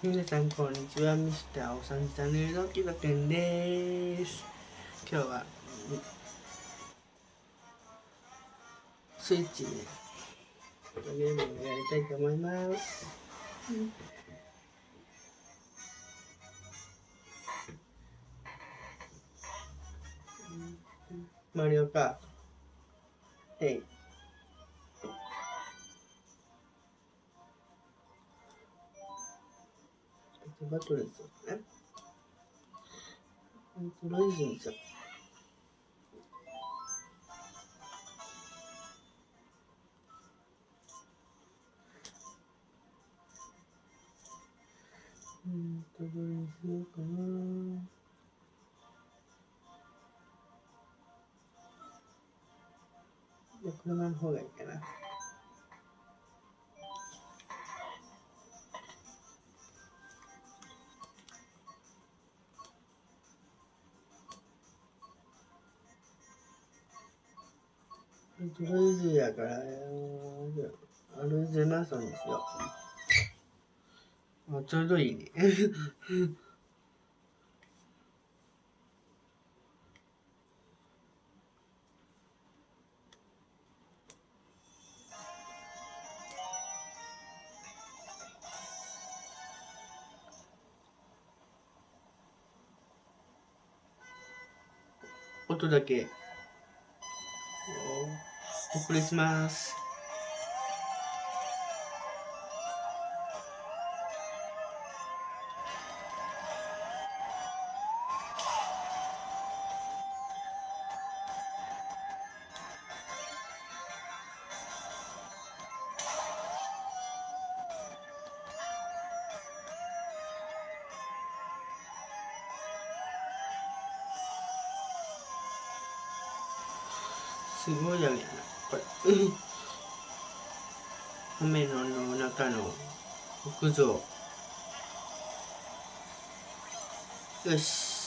皆さんこんにちは、ミスターおさんチャンネルのきばくんです。今日はスイッチでゲームをやりたいと思います。マリオカート。へい。バトルですよね。とりあえずにしよう。どれにしようかな。じゃあ車の方がいいかな。とりあえずやから、歩いてますんですよ。ちょうどいいね。音だけお送りします。すごいやねんな、これ。雨の中の屋上。よし。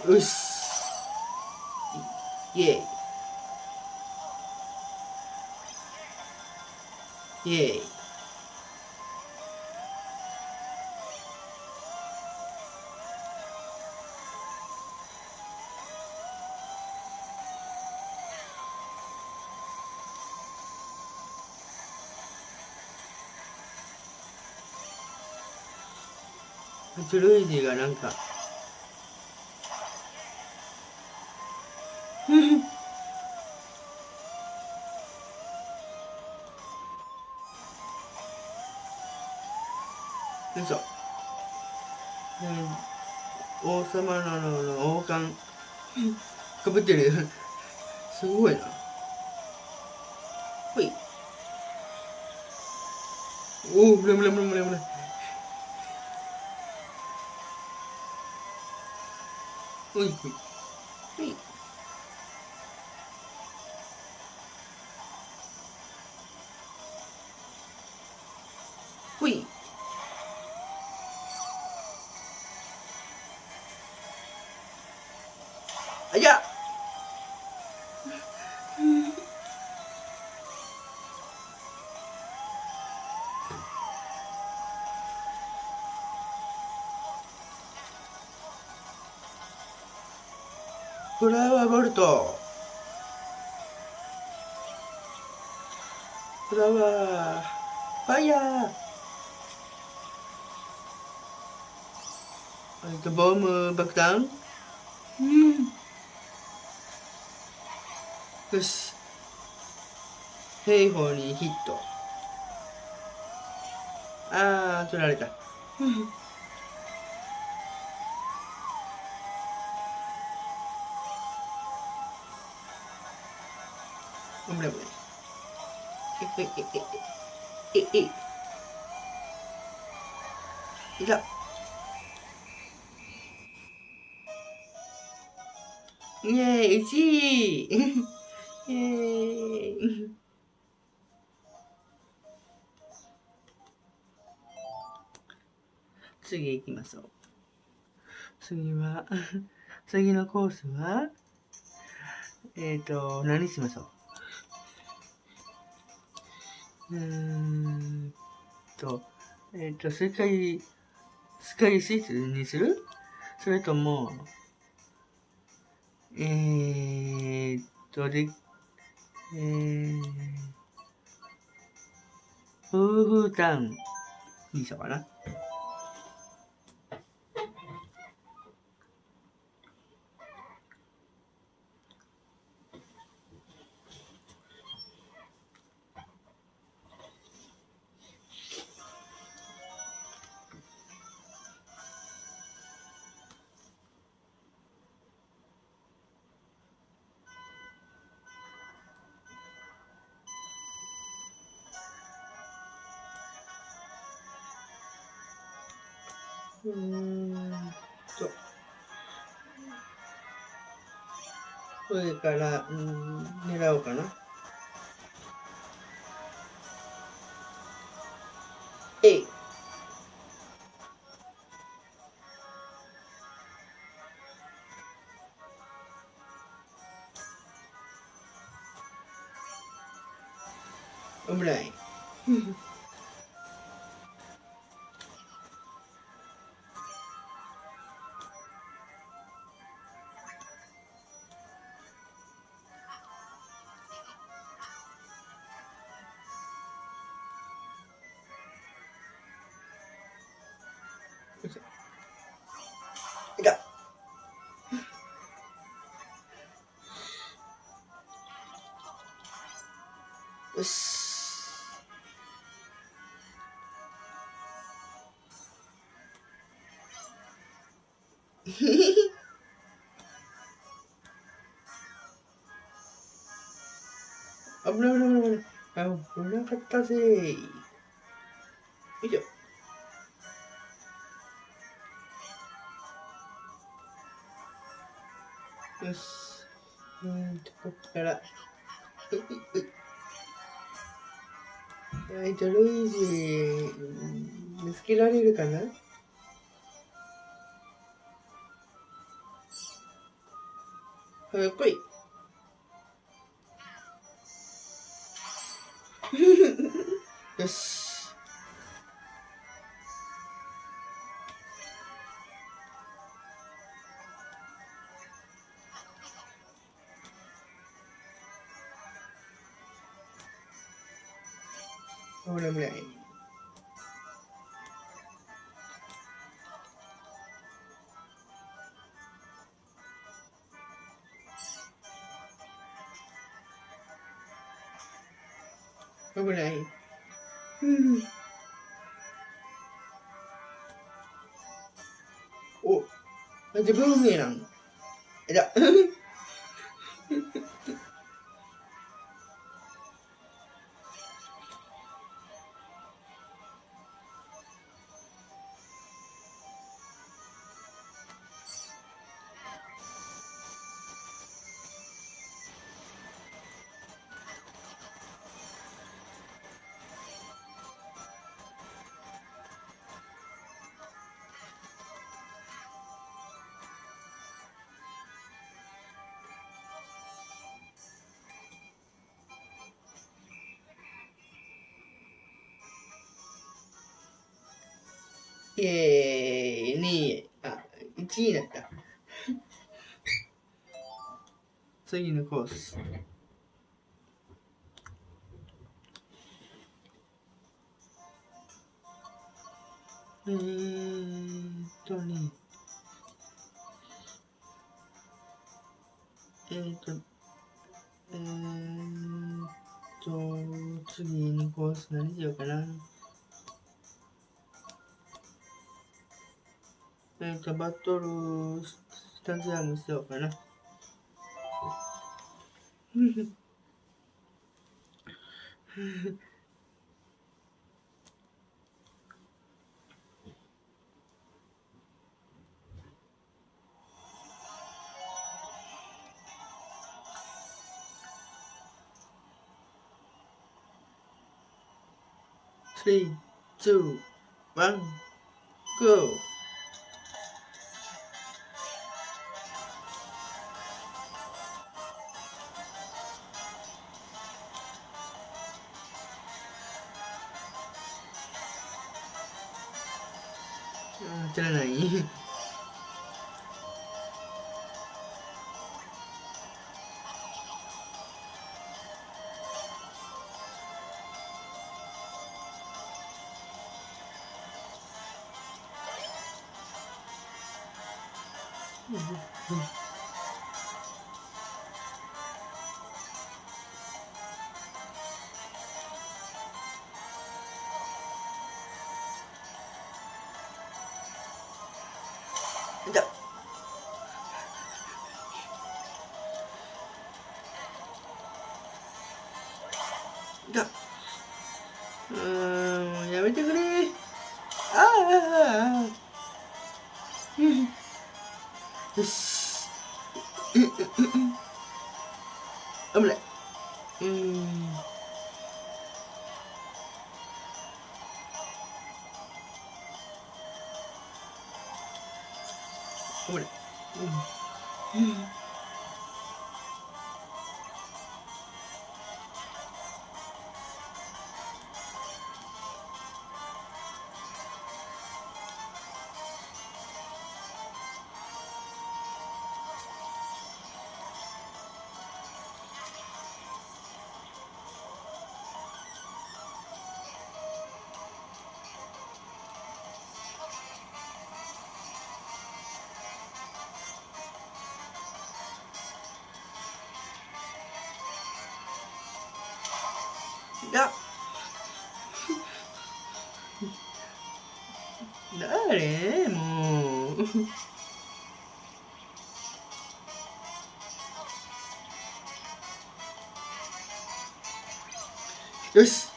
よし。イェイ。イェイ。ルイージがなんかよいしょ。王様の王冠かぶってる。すごいな。ほい。おお、ブラブラブラブラブラ。ほいほい。ほい。ほい。あ、いや。フラワーボルト。フラワー。ファイヤー。ボム爆弾。よし。兵法にヒット。あー、取られた。危ない危ない。いた。イェーイ、1位。イェーイ。次行きましょう。次は、次のコースは、何しましょうーんと、スカイスイーツにする？それとも、で、夫婦タウンにしようかな。と、それから、狙おうかな。えい。危ない。いた。よし。危ない危ない危ない。危なかったぜ。よいしょ。よし。こっから。ルイージ、見つけられるかな？はい、来い。よし。危ない危ない。危ない。お、自分運営なの？えだ。イエーイ、2位。1位だった。次のコース。ね。次のコース何しようかな。バトルスタジアムしようかな。3、2、1、GO! 取れない。だだやめてくれ。ああよし。危ない。危ない。だ誰もうよし。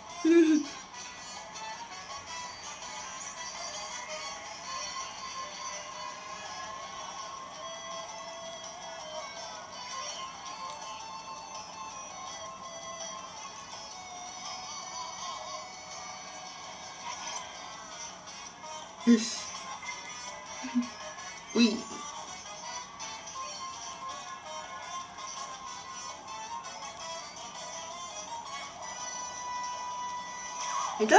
よし。うい。いた。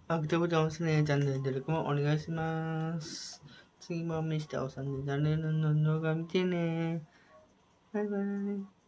グッドボタンを押すね。チャンネル登録もお願いします。次も見して押さんでチャンネルの動画見てね。バイバイ。